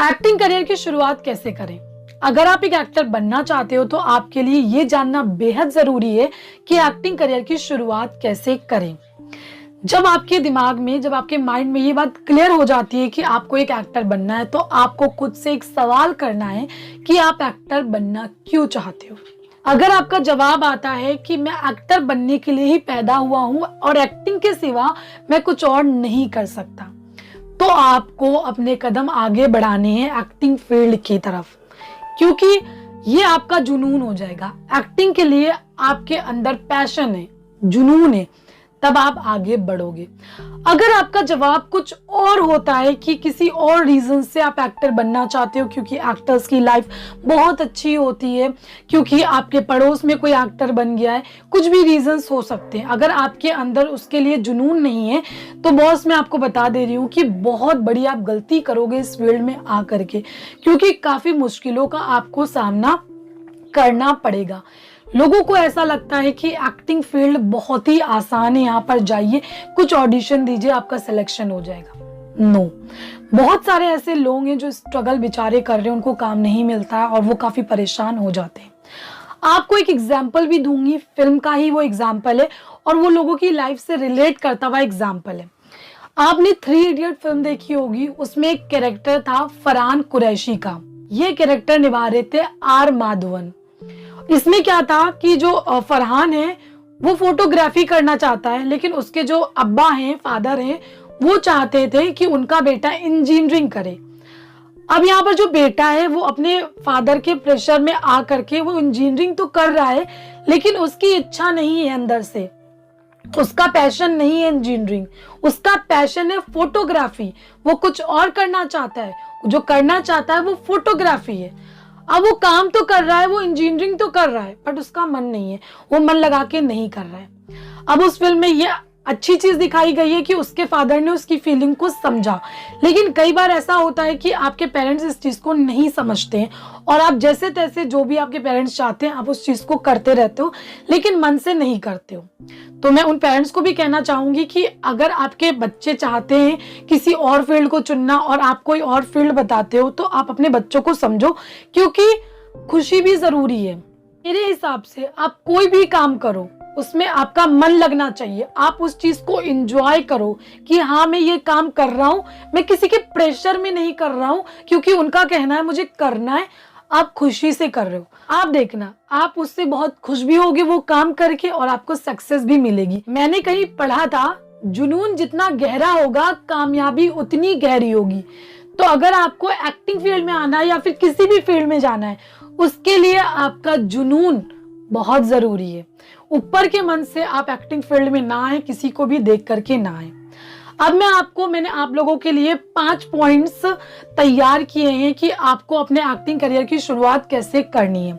Acting career की शुरुआत कैसे करें? अगर आप एक एक्टर बनना चाहते हो तो आपके लिए ये जानना बेहद जरूरी है कि एक्टिंग करियर की शुरुआत कैसे करें। जब आपके दिमाग में, जब आपके माइंड में ये बात क्लियर हो जाती है कि आपको एक एक्टर बनना है, तो आपको खुद से एक सवाल करना है कि आप एक्टर बनना क्यों चाहते हो। अगर आपका जवाब आता है कि मैं एक्टर बनने के लिए ही पैदा हुआ हूं और एक्टिंग के सिवा मैं कुछ और नहीं कर सकता, तो आपको अपने कदम आगे बढ़ाने हैं एक्टिंग फील्ड की तरफ, क्योंकि ये आपका जुनून हो जाएगा। एक्टिंग के लिए आपके अंदर पैशन है, जुनून है, तब आप आगे बढ़ोगे। अगर आपका जवाब कुछ और होता है कि किसी और रीजन से आप एक्टर बनना चाहते हो, क्योंकि एक्टर्स की लाइफ बहुत अच्छी होती है, क्योंकि आपके पड़ोस में कोई एक्टर बन गया है, कुछ भी रीजंस हो सकते हैं। अगर आपके अंदर उसके लिए जुनून नहीं है तो बॉस, मैं आपको बता दे रही हूँ कि बहुत बड़ी आप गलती करोगे इस फील्ड में आकर के, क्योंकि काफी मुश्किलों का आपको सामना करना पड़ेगा। लोगों को ऐसा लगता है कि एक्टिंग फील्ड बहुत ही आसान है, यहाँ पर जाइए, कुछ ऑडिशन दीजिए, आपका सिलेक्शन हो जाएगा। नो, बहुत सारे ऐसे लोग हैं जो स्ट्रगल बेचारे कर रहे हैं, उनको काम नहीं मिलता है और वो काफी परेशान हो जाते हैं। आपको एक एग्जाम्पल भी दूंगी, फिल्म का ही वो एग्जाम्पल है और वो लोगों की लाइफ से रिलेट करता हुआ एग्जाम्पल है। आपने 3 इडियट फिल्म देखी होगी, उसमें एक कैरेक्टर था फरहान कुरैशी का। ये कैरेक्टर निभा रहे थे आर माधवन। इसमें क्या था कि जो फरहान है वो फोटोग्राफी करना चाहता है, लेकिन उसके जो अब्बा हैं, फादर हैं, वो चाहते थे कि उनका बेटा इंजीनियरिंग करे। अब यहाँ पर जो बेटा है वो अपने फादर के प्रेशर में आ करके वो इंजीनियरिंग तो कर रहा है, लेकिन उसकी इच्छा नहीं है अंदर से, उसका पैशन नहीं है इंजीनियरिंग, उसका पैशन है फोटोग्राफी। वो कुछ और करना चाहता है, जो करना चाहता है वो फोटोग्राफी है। अब वो काम तो कर रहा है, वो इंजीनियरिंग तो कर रहा है, बट उसका मन नहीं है, वो मन लगा के नहीं कर रहा है। अब उस फिल्म में ये अच्छी चीज दिखाई गई है कि उसके फादर ने उसकी फीलिंग को समझा, लेकिन कई बार ऐसा होता है कि आपके पेरेंट्स इस चीज को नहीं समझते हैं और आप जैसे तैसे, जो भी आपके पेरेंट्स चाहते हैं, आप उस चीज को करते रहते हो, लेकिन मन से नहीं करते हो। तो मैं उन पेरेंट्स को भी कहना चाहूंगी कि अगर आपके बच्चे चाहते हैं किसी और फील्ड को चुनना और आप कोई और फील्ड बताते हो, तो आप अपने बच्चों को समझो, क्योंकि खुशी भी जरूरी है। मेरे हिसाब से आप कोई भी काम करो, उसमें आपका मन लगना चाहिए, आप उस चीज को एंजॉय करो कि हाँ मैं ये काम कर रहा हूँ, मैं किसी के प्रेशर में नहीं कर रहा हूँ क्योंकि उनका कहना है मुझे करना है। आप खुशी से कर रहे हो, आप देखना, आप उससे बहुत खुश भी होगे वो काम करके और आपको सक्सेस भी मिलेगी। मैंने कहीं पढ़ा था, जुनून जितना गहरा होगा कामयाबी उतनी गहरी होगी। तो अगर आपको एक्टिंग फील्ड में आना है या फिर किसी भी फील्ड में जाना है, उसके लिए आपका जुनून बहुत जरूरी है। ऊपर के मन से आप एक्टिंग फील्ड में ना आए, किसी को भी देख करके ना आए। अब मैंने आप लोगों के लिए 5 पॉइंट्स तैयार किए हैं कि आपको अपने एक्टिंग करियर की शुरुआत कैसे करनी है।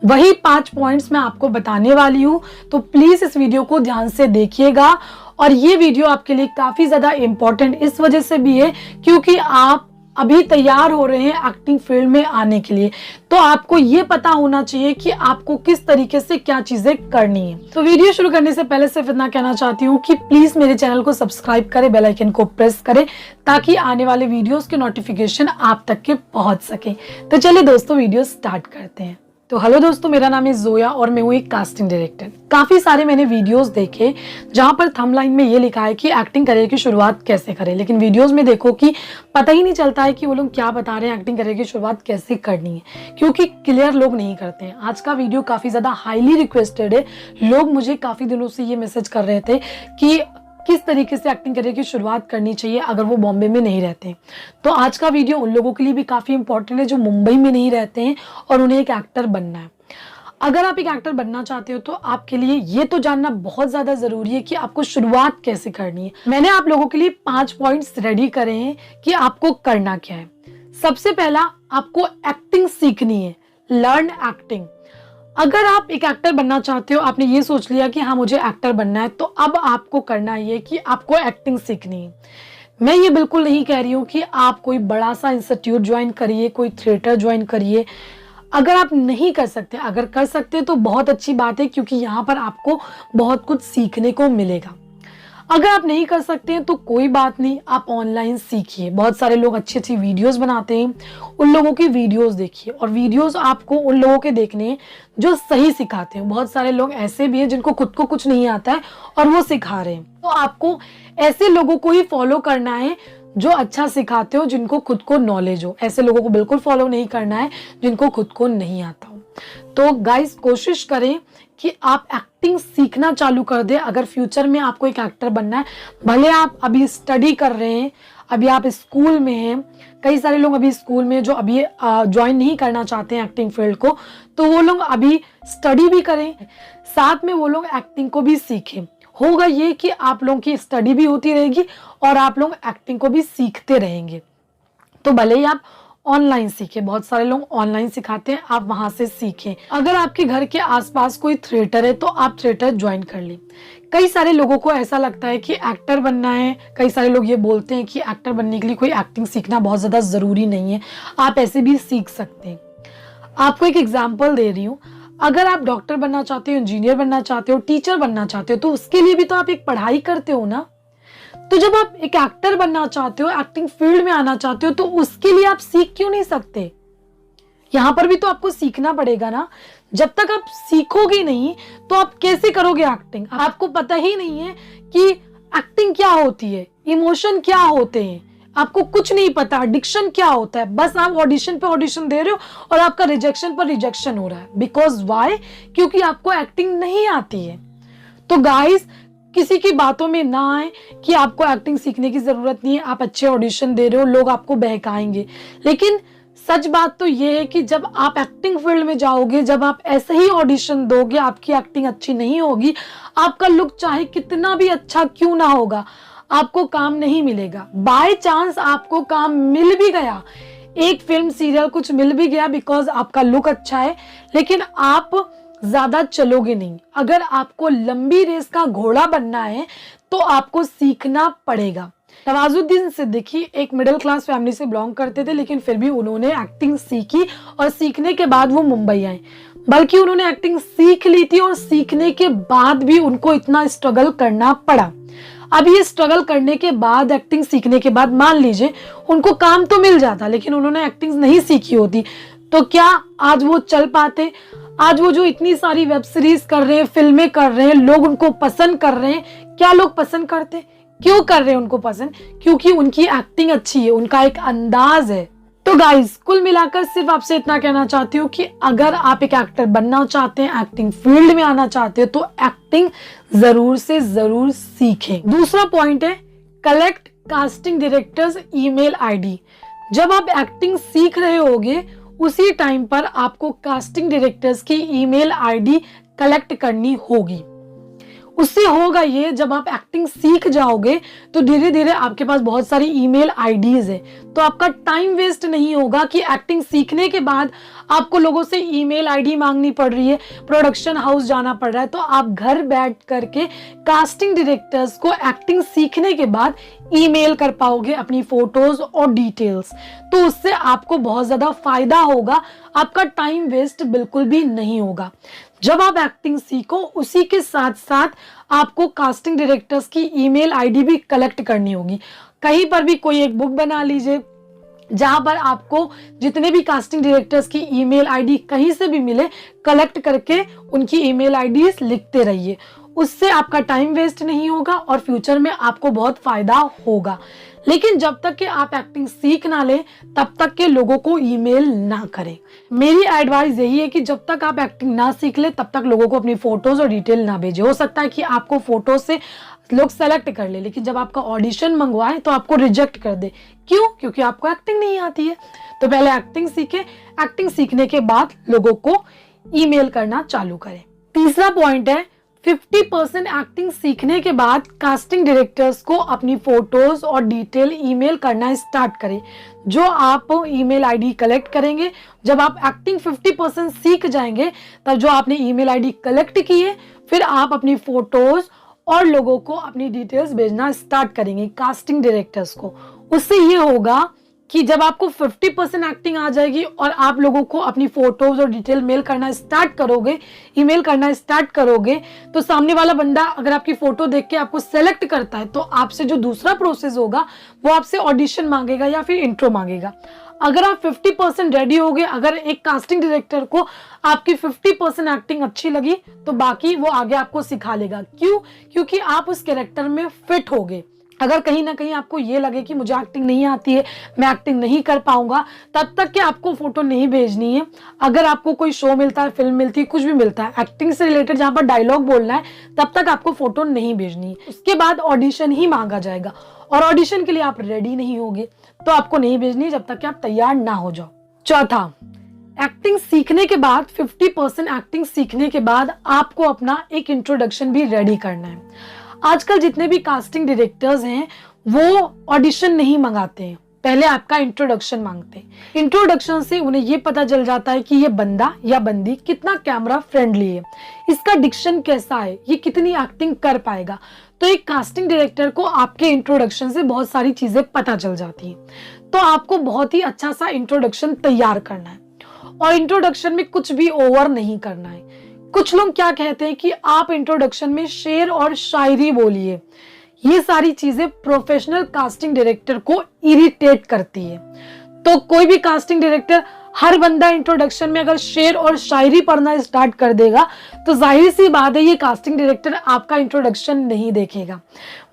वही 5 पॉइंट्स मैं आपको बताने वाली हूँ, तो प्लीज इस वीडियो को ध्यान से देखिएगा। और ये वीडियो आपके लिए काफी ज्यादा इम्पोर्टेंट इस वजह से भी है क्योंकि आप अभी तैयार हो रहे हैं एक्टिंग फील्ड में आने के लिए, तो आपको ये पता होना चाहिए कि आपको किस तरीके से क्या चीजें करनी है। तो वीडियो शुरू करने से पहले सिर्फ इतना कहना चाहती हूँ कि प्लीज मेरे चैनल को सब्सक्राइब करें, बेल आइकन को प्रेस करें, ताकि आने वाले वीडियोस के नोटिफिकेशन आप तक के पहुंच सके। तो चलिए दोस्तों, वीडियो स्टार्ट करते हैं। तो हेलो दोस्तों, मेरा नाम है जोया और मैं हूँ एक कास्टिंग डायरेक्टर। काफी सारे मैंने वीडियोस देखे जहां पर थंबलाइन में ये लिखा है कि एक्टिंग करियर की शुरुआत कैसे करें, लेकिन वीडियोस में देखो कि पता ही नहीं चलता है कि वो लोग क्या बता रहे हैं, एक्टिंग करियर की शुरुआत कैसे करनी है, क्योंकि क्लियर लोग नहीं करते हैं। आज का वीडियो काफी ज्यादा हाईली रिक्वेस्टेड है। लोग मुझे काफी दिनों से ये मैसेज कर रहे थे कि किस तरीके से एक्टिंग करियर की शुरुआत करनी चाहिए अगर वो बॉम्बे में नहीं रहते। तो आज का वीडियो उन लोगों के लिए भी काफी इंपॉर्टेंट है जो मुंबई में नहीं रहते हैं और उन्हें एक एक्टर बनना है। अगर आप एक एक्टर बनना चाहते हो तो आपके लिए ये तो जानना बहुत ज्यादा जरूरी है कि आपको शुरुआत कैसे करनी है। मैंने आप लोगों के लिए 5 पॉइंट्स रेडी करे हैं कि आपको करना क्या है। सबसे पहला, आपको एक्टिंग सीखनी है, लर्न एक्टिंग। अगर आप एक एक्टर बनना चाहते हो, आपने ये सोच लिया कि हाँ मुझे एक्टर बनना है, तो अब आपको करना ये कि आपको एक्टिंग सीखनी है। मैं ये बिल्कुल नहीं कह रही हूँ कि आप कोई बड़ा सा इंस्टीट्यूट ज्वाइन करिए, कोई थिएटर ज्वाइन करिए। अगर आप नहीं कर सकते, अगर कर सकते तो बहुत अच्छी बात है, क्योंकि यहाँ पर आपको बहुत कुछ सीखने को मिलेगा। अगर आप नहीं कर सकते हैं तो कोई बात नहीं, आप ऑनलाइन सीखिए। बहुत सारे लोग अच्छी अच्छी वीडियोस बनाते हैं, उन लोगों की वीडियोस देखिए, और वीडियोस आपको उन लोगों के देखने हैं जो सही सिखाते हैं। बहुत सारे लोग ऐसे भी हैं जिनको खुद को कुछ नहीं आता है और वो सिखा रहे हैं, तो आपको ऐसे लोगों को ही फॉलो करना है जो अच्छा सिखाते हो, जिनको खुद को नॉलेज हो। ऐसे लोगों को बिल्कुल फॉलो नहीं करना है जिनको खुद को नहीं आता हो। तो गाइस, कोशिश करें कि आप एक्टिंग सीखना चालू कर दें अगर फ्यूचर में आपको एक एक्टर बनना है। भले आप अभी स्टडी कर रहे हैं, अभी आप स्कूल में हैं, कई सारे लोग अभी स्कूल में जो अभी ज्वाइन नहीं करना चाहते हैं एक्टिंग फील्ड को, तो वो लोग अभी स्टडी भी करें, साथ में वो लोग एक्टिंग को भी सीखें। होगा ये कि आप लोगों की स्टडी भी होती रहेगी और आप लोग एक्टिंग को भी सीखते रहेंगे। तो भले ही आप ऑनलाइन सीखें, बहुत सारे लोग ऑनलाइन सिखाते हैं, आप वहां से सीखें। अगर आपके घर के आसपास कोई थिएटर है तो आप थिएटर ज्वाइन कर लें। कई सारे लोगों को ऐसा लगता है कि एक्टर बनना है, कई सारे लोग ये बोलते हैं कि एक्टर बनने के लिए कोई एक्टिंग सीखना बहुत ज्यादा जरूरी नहीं है, आप ऐसे भी सीख सकते हैं। आपको एक एग्जाम्पल दे रही हूँ, अगर आप डॉक्टर बनना चाहते हो, इंजीनियर बनना चाहते हो, टीचर बनना चाहते हो, तो उसके लिए भी तो आप एक पढ़ाई करते हो ना। तो जब आप एक एक्टर बनना चाहते हो, एक्टिंग फील्ड में आना चाहते हो, तो उसके लिए आप सीख क्यों नहीं सकते? यहां पर भी तो आपको सीखना पड़ेगा ना। जब तक आप सीखोगे नहीं तो आप कैसे करोगे एक्टिंग? आपको पता ही नहीं है कि एक्टिंग क्या होती है, इमोशन क्या होते हैं, आपको कुछ नहीं पता, डिक्शन क्या होता है। बस आप ऑडिशन पे ऑडिशन दे रहे हो और आपका रिजेक्शन पर रिजेक्शन हो रहा है। Because why? क्योंकि आपको एक्टिंग नहीं आती है। तो गाइस, किसी की बातों में ना आए कि आपको एक्टिंग सीखने की जरूरत नहीं है, आप अच्छे ऑडिशन दे रहे हो, लोग आपको बहकाएंगे। लेकिन सच बात तो ये है कि जब आप एक्टिंग फील्ड में जाओगे, जब आप ऐसे ही ऑडिशन दोगे, आपकी एक्टिंग अच्छी नहीं होगी, आपका लुक चाहे कितना भी अच्छा क्यों ना होगा, आपको काम नहीं मिलेगा। बाय चांस आपको काम मिल भी गया, एक फिल्म सीरियल कुछ मिल भी गया बिकॉज आपका लुक अच्छा है, लेकिन आप ज्यादा चलोगे नहीं। अगर आपको लंबी रेस का घोड़ा बनना है तो आपको सीखना पड़ेगा। नवाजुद्दीन सिद्दीकी एक मिडिल क्लास फैमिली से बिलोंग करते थे, लेकिन फिर भी उन्होंने एक्टिंग सीखी और सीखने के बाद वो मुंबई आए। बल्कि उन्होंने एक्टिंग सीख ली थी और सीखने के बाद भी उनको इतना स्ट्रगल करना पड़ा। अब ये स्ट्रगल करने के बाद, एक्टिंग सीखने के बाद, मान लीजिए उनको काम तो मिल जाता, लेकिन उन्होंने एक्टिंग नहीं सीखी होती, तो क्या आज वो चल पाते? आज वो जो इतनी सारी वेब सीरीज कर रहे हैं, फिल्में कर रहे हैं, लोग उनको पसंद कर रहे हैं। क्या लोग पसंद करते? क्यों कर रहे हैं उनको पसंद? क्योंकि उनकी एक्टिंग अच्छी है, उनका एक अंदाज है। तो गाइस, कुल मिलाकर सिर्फ आपसे इतना कहना चाहती हूँ कि अगर आप एक एक्टर बनना चाहते हैं, एक्टिंग फील्ड में आना चाहते हो, तो एक्टिंग जरूर से जरूर सीखें। दूसरा पॉइंट है, collect casting directors email ID. जब आप एक्टिंग सीख रहे होगे, उसी टाइम पर आपको कास्टिंग डायरेक्टर्स की ईमेल आईडी कलेक्ट करनी होगी। उससे होगा ये, जब आप एक्टिंग सीख जाओगे तो धीरे धीरे आपके पास बहुत सारी ईमेल आईडीज है, तो आपका टाइम वेस्ट नहीं होगा कि एक्टिंग सीखने के बाद आपको लोगों से ईमेल आईडी मांगनी पड़ रही है, प्रोडक्शन हाउस जाना पड़ रहा है। तो आप घर बैठ करके कास्टिंग डायरेक्टर्स को एक्टिंग सीखने के बाद ईमेल कर पाओगे अपनी फोटोज और डिटेल्स। तो उससे आपको बहुत ज्यादा फायदा होगा, आपका टाइम वेस्ट बिल्कुल भी नहीं होगा। जब आप एक्टिंग सीखो, उसी के साथ साथ आपको कास्टिंग डायरेक्टर्स की ईमेल आईडी भी कलेक्ट करनी होगी। कहीं पर भी कोई एक बुक बना लीजिए जहां पर आपको जितने भी कास्टिंग डायरेक्टर्स की ईमेल आईडी कहीं से भी मिले, कलेक्ट करके उनकी ईमेल आईडीज लिखते रहिए। उससे आपका टाइम वेस्ट नहीं होगा और फ्यूचर में आपको बहुत फायदा होगा। लेकिन जब तक कि आप एक्टिंग सीख ना ले, तब तक के लोगों को ईमेल ना करें। मेरी एडवाइस यही है कि जब तक आप एक्टिंग ना सीख ले, तब तक लोगों को अपनी फोटोज और डिटेल ना भेजे। हो सकता है कि आपको फोटो से लोग सेलेक्ट कर ले, लेकिन जब आपका ऑडिशन मंगवाए तो आपको रिजेक्ट कर दे। क्यों? क्योंकि आपको एक्टिंग नहीं आती है। तो पहले एक्टिंग सीखे, एक्टिंग सीखने के बाद लोगों को ईमेल करना चालू करें। तीसरा पॉइंट है, 50% एक्टिंग सीखने के बाद कास्टिंग डायरेक्टर्स को अपनी फोटोज और डिटेल ईमेल करना स्टार्ट करें। जो आप ईमेल आईडी कलेक्ट करेंगे, जब आप एक्टिंग 50% सीख जाएंगे, तब जो आपने ईमेल आईडी कलेक्ट की है, फिर आप अपनी फोटोज और लोगों को अपनी डिटेल्स भेजना स्टार्ट करेंगे कास्टिंग डायरेक्टर्स को। उससे ये होगा कि जब आपको 50% एक्टिंग आ जाएगी और आप लोगों को अपनी फोटोज और डिटेल मेल करना स्टार्ट करोगे, ईमेल करना स्टार्ट करोगे, तो सामने वाला बंदा अगर आपकी फोटो देख के आपको सेलेक्ट करता है तो आपसे जो दूसरा प्रोसेस होगा वो आपसे ऑडिशन मांगेगा या फिर इंट्रो मांगेगा। अगर आप 50% रेडी हो गए, अगर एक कास्टिंग डायरेक्टर को आपकी 50% एक्टिंग अच्छी लगी तो बाकी वो आगे आपको सिखा लेगा। क्यों? क्योंकि आप उस कैरेक्टर में फिट हो गए। अगर कहीं ना कहीं आपको ये लगे कि मुझे एक्टिंग नहीं आती है, मैं एक्टिंग नहीं कर पाऊंगा, तब तक कि आपको फोटो नहीं भेजनी है। अगर आपको कोई शो मिलता है, फिल्म मिलती है, कुछ भी मिलता है एक्टिंग से रिलेटेड जहां पर डायलॉग बोलना है, तब तक आपको फोटो नहीं भेजनी है। उसके बाद ऑडिशन ही मांगा जाएगा और ऑडिशन के लिए आप रेडी नहीं होगे तो आपको नहीं भेजनी जब तक कि आप तैयार ना हो जाओ। चौथा, एक्टिंग सीखने के बाद 50% एक्टिंग सीखने के बाद आपको अपना एक इंट्रोडक्शन भी रेडी करना है। आजकल जितने भी कास्टिंग डायरेक्टर्स हैं वो ऑडिशन नहीं मंगाते हैं, पहले आपका इंट्रोडक्शन मांगते हैं। इंट्रोडक्शन से उन्हें ये पता चल जाता है कि ये बंदा या बंदी कितना कैमरा फ्रेंडली है, इसका डिक्शन कैसा है, ये कितनी एक्टिंग कर पाएगा। तो एक कास्टिंग डायरेक्टर को आपके इंट्रोडक्शन से बहुत सारी चीजें पता चल जाती हैं। तो आपको बहुत ही अच्छा सा इंट्रोडक्शन तैयार करना है और इंट्रोडक्शन में कुछ भी ओवर नहीं करना है। कुछ लोग क्या कहते हैं कि आप इंट्रोडक्शन में शेर और शायरी बोलिए, ये सारी चीजें प्रोफेशनल कास्टिंग डायरेक्टर को इरिटेट करती है। तो कोई भी कास्टिंग डायरेक्टर, हर बंदा इंट्रोडक्शन में अगर शेर और शायरी पढ़ना स्टार्ट कर देगा तो जाहिर सी बात है ये कास्टिंग डायरेक्टर आपका इंट्रोडक्शन नहीं देखेगा।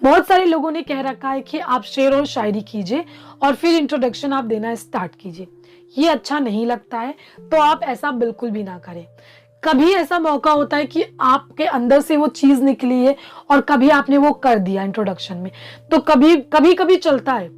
बहुत सारे लोगों ने कह रखा है कि आप शेर और शायरी कीजिए और फिर इंट्रोडक्शन आप देना स्टार्ट कीजिए, ये अच्छा नहीं लगता है, तो आप ऐसा बिल्कुल भी ना करें। कभी ऐसा मौका होता है कि आपके अंदर से वो चीज निकली है और कभी आपने वो कर दिया इंट्रोडक्शन में, तो कभी चलता है,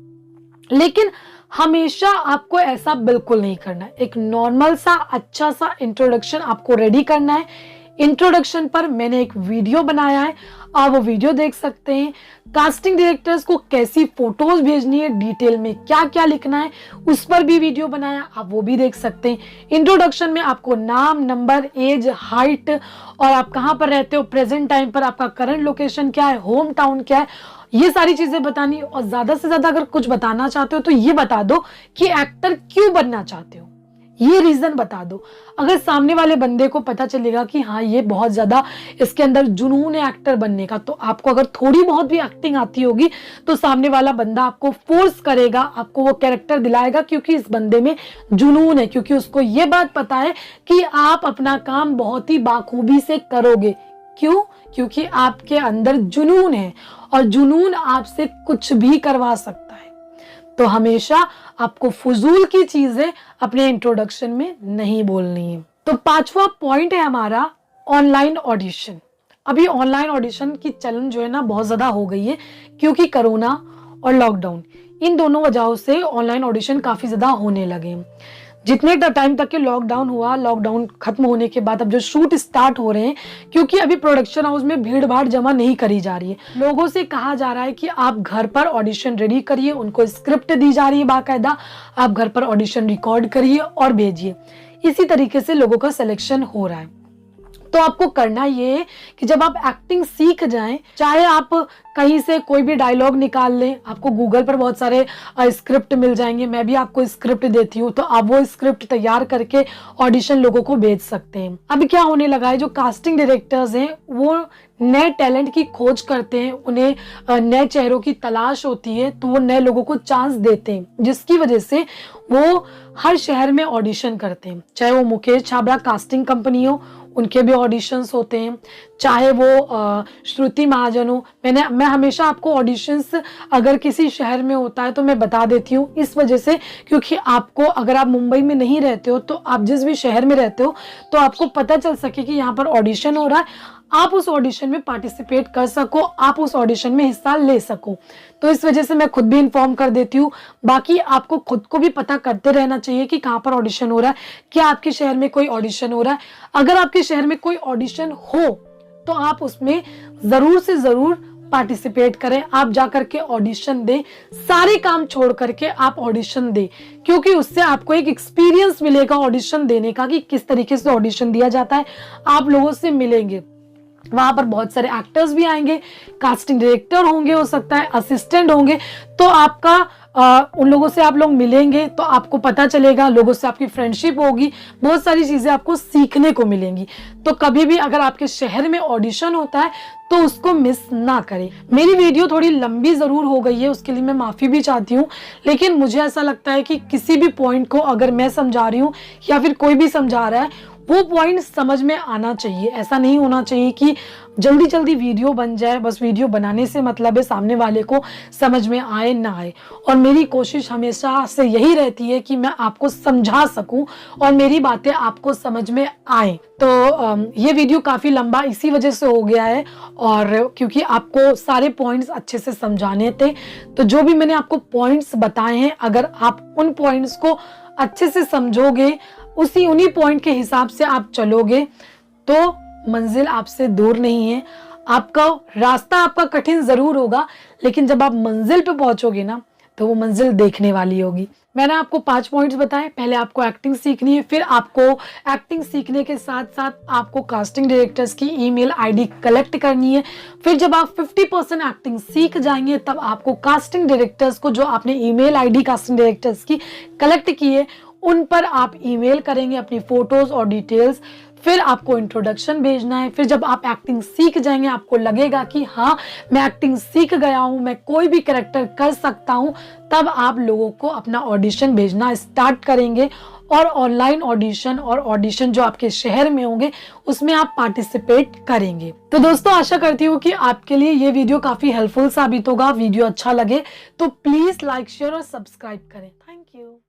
लेकिन हमेशा आपको ऐसा बिल्कुल नहीं करना है। एक नॉर्मल सा अच्छा सा इंट्रोडक्शन आपको रेडी करना है। इंट्रोडक्शन पर मैंने एक वीडियो बनाया है, आप वो वीडियो देख सकते हैं। कास्टिंग डायरेक्टर्स को कैसी फोटोज भेजनी है, डिटेल में क्या क्या लिखना है, उस पर भी वीडियो बनाया, आप वो भी देख सकते हैं। इंट्रोडक्शन में आपको नाम, नंबर, एज, हाइट और आप कहाँ पर रहते हो, प्रेजेंट टाइम पर आपका करंट लोकेशन क्या है, होम टाउन क्या है, ये सारी चीजें बतानी। और ज्यादा से ज्यादा अगर कुछ बताना चाहते हो तो ये बता दो कि एक्टर क्यों बनना चाहते हो, ये रीजन बता दो। अगर सामने वाले बंदे को पता चलेगा कि हाँ ये बहुत ज्यादा इसके अंदर जुनून है एक्टर बनने का, तो आपको अगर थोड़ी बहुत भी एक्टिंग आती होगी तो सामने वाला बंदा आपको फोर्स करेगा, आपको वो कैरेक्टर दिलाएगा, क्योंकि इस बंदे में जुनून है, क्योंकि उसको ये बात पता है कि आप अपना काम बहुत ही बाखूबी से करोगे। क्यों? क्योंकि आपके अंदर जुनून है और जुनून आपसे कुछ भी करवा सकता है। तो हमेशा आपको फजूल की चीजें अपने इंट्रोडक्शन में नहीं बोलनी है। तो पांचवा पॉइंट है हमारा ऑनलाइन ऑडिशन। अभी ऑनलाइन ऑडिशन की चलन जो है ना बहुत ज्यादा हो गई है, क्योंकि कोरोना और लॉकडाउन, इन दोनों वजहों से ऑनलाइन ऑडिशन काफी ज्यादा होने लगे। जितने टाइम तक के लॉकडाउन हुआ, लॉकडाउन खत्म होने के बाद अब जो शूट स्टार्ट हो रहे हैं, क्योंकि अभी प्रोडक्शन हाउस में भीड़ भाड़ जमा नहीं करी जा रही है, लोगों से कहा जा रहा है कि आप घर पर ऑडिशन रेडी करिए, उनको स्क्रिप्ट दी जा रही है बाकायदा, आप घर पर ऑडिशन रिकॉर्ड करिए और भेजिए। इसी तरीके से लोगों का सिलेक्शन हो रहा है। तो आपको करना ये है कि जब आप एक्टिंग सीख जाएं, चाहे आप कहीं से कोई भी डायलॉग निकाल लें, आपको गूगल पर बहुत सारे स्क्रिप्ट मिल जाएंगे, मैं भी आपको स्क्रिप्ट देती हूँ, तो आप वो स्क्रिप्ट तैयार करके ऑडिशन लोगों को भेज सकते हैं। अभी क्या होने लगा है, जो कास्टिंग डायरेक्टर्स हैं वो नए टैलेंट की खोज करते हैं, उन्हें नए चेहरों की तलाश होती है, तो वो नए लोगों को चांस देते हैं, जिसकी वजह से वो हर शहर में ऑडिशन करते हैं। चाहे वो मुकेश छाबड़ा कास्टिंग कंपनी हो, उनके भी ऑडिशंस होते हैं, चाहे वो श्रुति महाजन हो। मैं हमेशा आपको ऑडिशंस अगर किसी शहर में होता है तो मैं बता देती हूँ, इस वजह से क्योंकि आपको, अगर आप मुंबई में नहीं रहते हो तो आप जिस भी शहर में रहते हो तो आपको पता चल सके कि यहाँ पर ऑडिशन हो रहा है, आप उस ऑडिशन में पार्टिसिपेट कर सको, आप उस ऑडिशन में हिस्सा ले सको। तो इस वजह से मैं खुद भी इन्फॉर्म कर देती हूँ। बाकी आपको खुद को भी पता करते रहना चाहिए कि कहाँ पर ऑडिशन हो रहा है, क्या आपके शहर में कोई ऑडिशन हो रहा है। अगर आपके शहर में कोई ऑडिशन हो तो आप उसमें जरूर से जरूर पार्टिसिपेट करें, आप जाकर के ऑडिशन दें, सारे काम छोड़ करके आप ऑडिशन दें, क्योंकि उससे आपको एक एक्सपीरियंस मिलेगा ऑडिशन देने का कि किस तरीके से ऑडिशन दिया जाता है। आप लोगों से मिलेंगे, वहां पर बहुत सारे एक्टर्स भी आएंगे, कास्टिंग डायरेक्टर होंगे, हो सकता है असिस्टेंट होंगे, तो आपका उन लोगों से आप लोग मिलेंगे तो आपको पता चलेगा, लोगों से आपकी फ्रेंडशिप होगी, बहुत सारी चीजें आपको सीखने को मिलेंगी। तो कभी भी अगर आपके शहर में ऑडिशन होता है तो उसको मिस ना करें। मेरी वीडियो थोड़ी लंबी जरूर हो गई है, उसके लिए मैं माफी भी चाहती हूँ, लेकिन मुझे ऐसा लगता है कि किसी भी पॉइंट को अगर मैं समझा रही हूँ या फिर कोई भी समझा रहा है, वो पॉइंट समझ में आना चाहिए। ऐसा नहीं होना चाहिए कि जल्दी जल्दी वीडियो बन जाए, बस वीडियो बनाने से मतलब है सामने वाले को समझ में आए ना आए। और मेरी कोशिश हमेशा से यही रहती है कि मैं आपको समझा सकूं और मेरी बातें आपको समझ में आए। तो ये वीडियो काफी लंबा इसी वजह से हो गया है, और क्योंकि आपको सारे पॉइंट्स अच्छे से समझाने थे। तो जो भी मैंने आपको पॉइंट्स बताए हैं, अगर आप उन पॉइंट्स को अच्छे से समझोगे, उन्हीं पॉइंट के हिसाब से आप चलोगे, तो मंजिल आपसे दूर नहीं है। आपका रास्ता आपका कठिन जरूर होगा, लेकिन जब आप मंजिल पे पहुंचोगे ना, तो वो मंजिल देखने वाली होगी। मैंने आपको 5 पॉइंट्स बताए। पहले आपको एक्टिंग सीखनी है, फिर आपको एक्टिंग सीखने के साथ साथ आपको कास्टिंग डायरेक्टर्स की ईमेल आईडी कलेक्ट करनी है। फिर जब आप 50% एक्टिंग सीख जाएंगे, तब आपको कास्टिंग डायरेक्टर्स को, जो आपने ईमेल आईडी कास्टिंग डायरेक्टर्स की कलेक्ट की है, उन पर आप ईमेल करेंगे अपनी फोटोज और डिटेल्स। फिर आपको इंट्रोडक्शन भेजना है। फिर जब आप एक्टिंग सीख जाएंगे, आपको लगेगा कि हाँ, मैं एक्टिंग सीख गया हूँ, मैं कोई भी कैरेक्टर कर सकता हूँ, तब आप लोगों को अपना ऑडिशन भेजना स्टार्ट करेंगे। और ऑनलाइन ऑडिशन और ऑडिशन जो आपके शहर में होंगे, उसमें आप पार्टिसिपेट करेंगे। तो दोस्तों, आशा करती हूँ कि आपके लिए ये वीडियो काफी हेल्पफुल साबित होगा। वीडियो अच्छा लगे तो प्लीज लाइक, शेयर और सब्सक्राइब करें। Thank you.